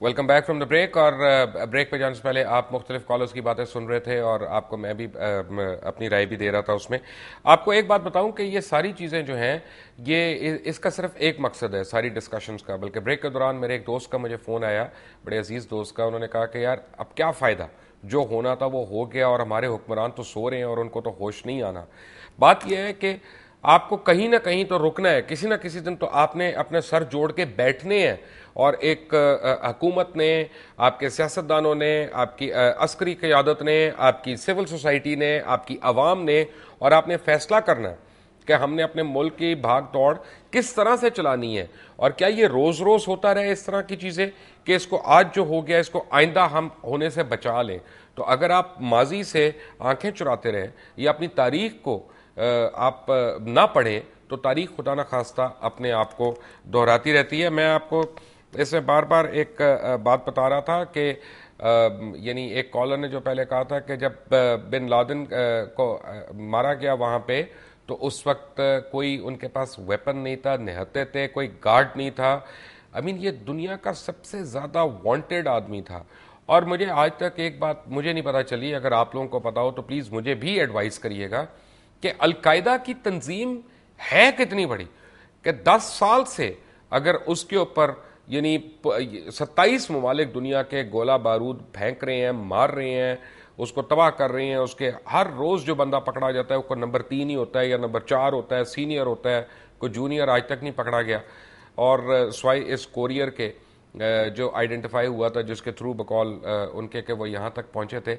Welcome back from the break. اور break پہ جانے سے پہلے آپ مختلف کالرز کی باتیں سن رہے تھے اور آپ کو میں بھی اپنی رائے بھی دے رہا تھا. اس میں آپ کو ایک بات بتاؤں کہ یہ ساری چیزیں جو ہیں یہ اس کا صرف ایک مقصد ہے ساری ڈسکشنز کا. بلکہ بریک کے دوران میرے ایک دوست کا مجھے فون آیا, بڑے عزیز دوست کا. انہوں نے کہا کہ یار اب کیا فائدہ, جو ہونا تھا وہ ہو گیا اور ہمارے حکمران تو سو رہے ہیں اور ان کو تو ہوش نہیں آنا. بات یہ ہے کہ آپ کو کہیں نہ کہیں تو رکنا ہے, کسی نہ کسی دن تو آپ نے اپنے سر جوڑ کے بیٹھنے ہیں. اور ایک حکومت نے, آپ کے سیاستدانوں نے, آپ کی عسکری قیادت نے, آپ کی سول سوسائٹی نے, آپ کی عوام نے, اور آپ نے فیصلہ کرنا ہے کہ ہم نے اپنے ملک کی بھاگ دوڑ کس طرح سے چلانی ہے. اور کیا یہ روز روز ہوتا رہے اس طرح کی چیزیں کہ اس کو آج جو ہو گیا اس کو آئندہ ہم ہونے سے بچا لیں. تو اگر آپ ماضی سے آنکھیں چراتے رہیں یا اپنی تاریخ کو آپ نہ پڑھیں تو تاریخ خدا نہ خواستہ اپنے آپ کو دہراتی رہتی ہے. میں آپ کو اس میں بار بار ایک بات بتا رہا تھا کہ یعنی ایک کالر نے جو پہلے کہا تھا کہ جب بن لادن کو مارا گیا وہاں پہ تو اس وقت کوئی ان کے پاس ویپن نہیں تھا, نہتے تھے, کوئی گارڈ نہیں تھا. یہ دنیا کا سب سے زیادہ وانٹیڈ آدمی تھا. اور مجھے آج تک ایک بات مجھے نہیں پتا چلی, اگر آپ لوگوں کو پتا ہو تو پلیز مجھے بھی ایڈوائز کریے گا کہ القاعدہ کی تنظیم ہے کتنی بڑی کہ 10 سال سے اگر اس کے اوپر یعنی 27 ممالک دنیا کے گولہ بارود پھینک رہے ہیں, مار رہے ہیں, اس کو تباہ کر رہے ہیں. اس کے ہر روز جو بندہ پکڑا جاتا ہے وہ نمبر 3 ہی ہوتا ہے یا نمبر 4 ہوتا ہے, سینئر ہوتا ہے, کوئی جونیئر آج تک نہیں پکڑا گیا. اور سوائے اس کوریئر کے جو آئیڈینٹیفائی ہوا تھا جس کے تھرو بقول ان کے کہ وہ یہاں تک پہنچے تھے,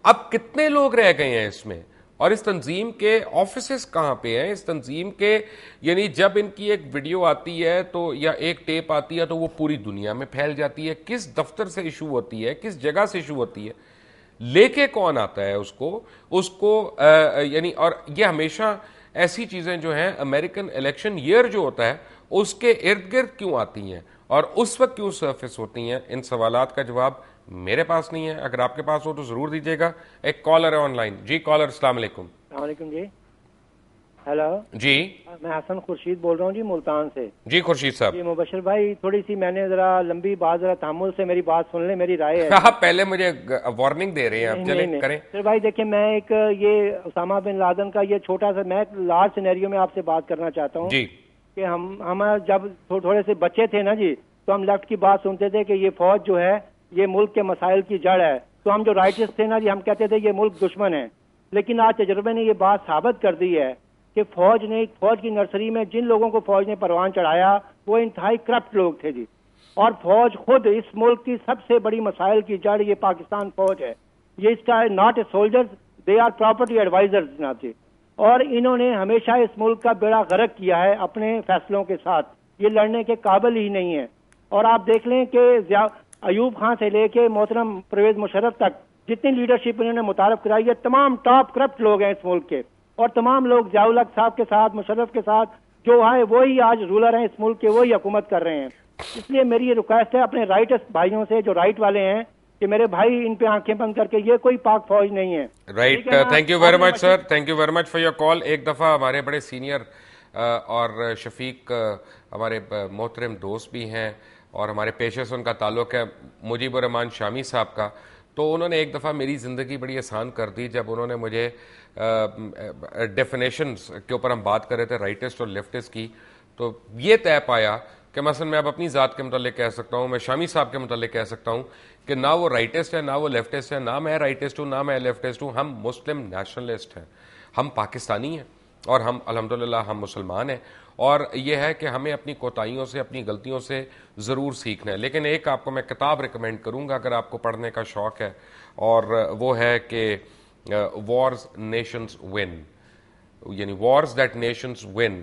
اب کتنے لوگ رہ گئے ہیں اس میں. اور اس تنظیم کے آفیسز کہاں پہ ہیں, اس تنظیم کے یعنی جب ان کی ایک ویڈیو آتی ہے تو یا ایک ٹیپ آتی ہے تو وہ پوری دنیا میں پھیل جاتی ہے. کس دفتر سے ایشو ہوتی ہے, کس جگہ سے ایشو ہوتی ہے, لے کے کون آتا ہے اس کو یعنی. اور یہ ہمیشہ ایسی چیزیں جو ہیں امریکن الیکشن ایئر جو ہوتا ہے اس کے ارد گرد کیوں آتی ہیں اور اس وقت کیوں سرفیس ہوتی ہیں, ان سوالات کا جواب میرے پاس نہیں ہے. اگر آپ کے پاس ہو تو ضرور دیجیے گا. ایک کالر ہے آن لائن. جی کالر, السلام علیکم. السلام علیکم. جی ہیلو, جی میں حسن خورشید بول رہا ہوں جی ملتان سے. جی خورشید صاحب. جی مبشر بھائی, تھوڑی سی میں نے ذرا لمبی بات, ذرا تحمل سے میری بات سن لیں, میری رائے ہے. آپ پہلے مجھے وارننگ دے رہے ہیں, آپ چلیں کریں. سر بھائی دیکھیں, میں ایک یہ اسامہ بن لادن کا یہ چھوٹا سا, میں لارج سینیریو میں آپ سے بات کرنا چاہتا ہوں. جی کہ ہم جب تھوڑے سے بچے تھے نا جی, تو ہم لیفٹ کی بات سنتے تھے کہ یہ فوج جو ہے یہ ملک کے مسائل کی جڑ ہے. تو ہم جو رائٹرز تھے نا جی, ہم کہتے تھے یہ ملک دشمن ہے. لیکن آج تجربے نے یہ بات ثابت کر دی ہے کہ فوج کی نرسری میں جن لوگوں کو فوج نے پروان چڑھایا وہ انتہائی کرپٹ لوگ تھے جی. اور فوج خود اس ملک کی سب سے بڑی مسائل کی جڑ یہ پاکستان فوج ہے. یہ اس کا not a soldiers, they are property advisors جناب جی. اور انہوں نے ہمیشہ اس ملک کا بیڑا غرق کیا ہے اپنے فیصلوں کے ساتھ. یہ لڑنے کے قابل ہی نہیں ہے. اور آپ دیکھ لیں کہ ایوب خان سے لے کے محترم پرویز مشرف تک جتنی لیڈرشپ انہوں نے متعارف کرائی ہے, تمام ٹاپ کرپٹ لوگ ہیں اس ملک کے. اور تمام لوگ ضیاء الحق صاحب کے ساتھ, مشرف کے ساتھ جو آئے وہی آج رولر ہیں اس ملک کے, وہی حکومت کر رہے ہیں. اس لیے میری یہ ریکویسٹ ہے اپنے رائٹس بھائیوں سے جو رائٹ والے ہیں کہ میرے بھائی ان پہ آنکھیں بند کر کے, یہ کوئی پاک فوج نہیں ہے. Right. Thank you very much sir, thank you very much for your call. ایک دفعہ ہمارے بڑے سینئر اور شفیق ہمارے محترم دوست بھی ہیں اور ہمارے پیشے سے ان کا تعلق ہے, مجیب الرحمان شامی صاحب کا. تو انہوں نے ایک دفعہ میری زندگی بڑی آسان کر دی جب انہوں نے مجھے ڈیفینیشنز کے اوپر ہم بات کر رہے تھے رائٹسٹ اور لیفٹسٹ کی, تو یہ طے پایا کہ مثلا میں اب اپنی ذات کے متعلق کہہ سکتا ہوں, میں شامی صاحب کے متعلق کہہ سکتا ہوں کہ نہ وہ رائٹسٹ ہے نہ وہ لیفٹسٹ ہے, نہ میں رائٹسٹ ہوں نہ میں لیفٹسٹ ہوں. ہم مسلم نیشنلسٹ ہیں, ہم پاکستانی ہیں اور ہم الحمدللہ ہم مسلمان ہیں. اور یہ ہے کہ ہمیں اپنی کوتاہیوں سے, اپنی غلطیوں سے ضرور سیکھنا ہے. لیکن ایک آپ کو میں کتاب ریکمینڈ کروں گا اگر آپ کو پڑھنے کا شوق ہے, اور وہ ہے کہ وارز نیشنز ون, یعنی وارز دیٹ نیشنز ون.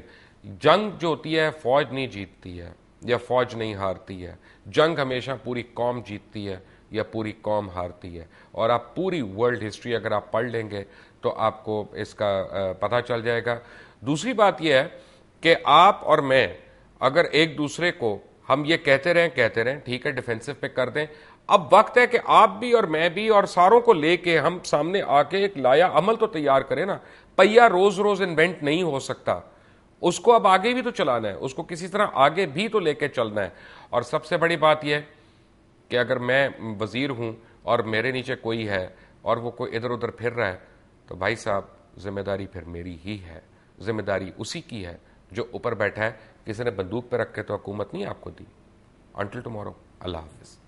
جنگ جو ہوتی ہے فوج نہیں جیتتی ہے یا فوج نہیں ہارتی ہے, جنگ ہمیشہ پوری قوم جیتتی ہے یا پوری قوم ہارتی ہے. اور آپ پوری ورلڈ ہسٹری اگر آپ پڑھ لیں گے تو آپ کو اس کا پتہ چل جائے گا. دوسری بات یہ ہے کہ آپ اور میں اگر ایک دوسرے کو ہم یہ کہتے رہیں ٹھیک ہے ڈیفینسو پہ کر دیں, اب وقت ہے کہ آپ بھی اور میں بھی اور ساروں کو لے کے ہم سامنے آ کے ایک لایا عمل تو تیار کریں نا. پہیا روز روز انوینٹ نہیں ہو سکتا, اس کو اب آگے بھی تو چلانا ہے, اس کو کسی طرح آگے بھی تو لے کے چلنا ہے. اور سب سے بڑی بات یہ کہ اگر میں وزیر ہوں اور میرے نیچے کوئی ہے اور وہ کوئی ادھر ادھر پھر رہا ہے تو بھائی صاحب ذمہ داری پھر میری ہی ہے، ذمہ داری اسی کی ہے جو اوپر بیٹھا ہے. کسی نے بندوق پہ رکھ کے تو حکومت نہیں آپ کو دی. انٹل ٹمارو، اللہ حافظ.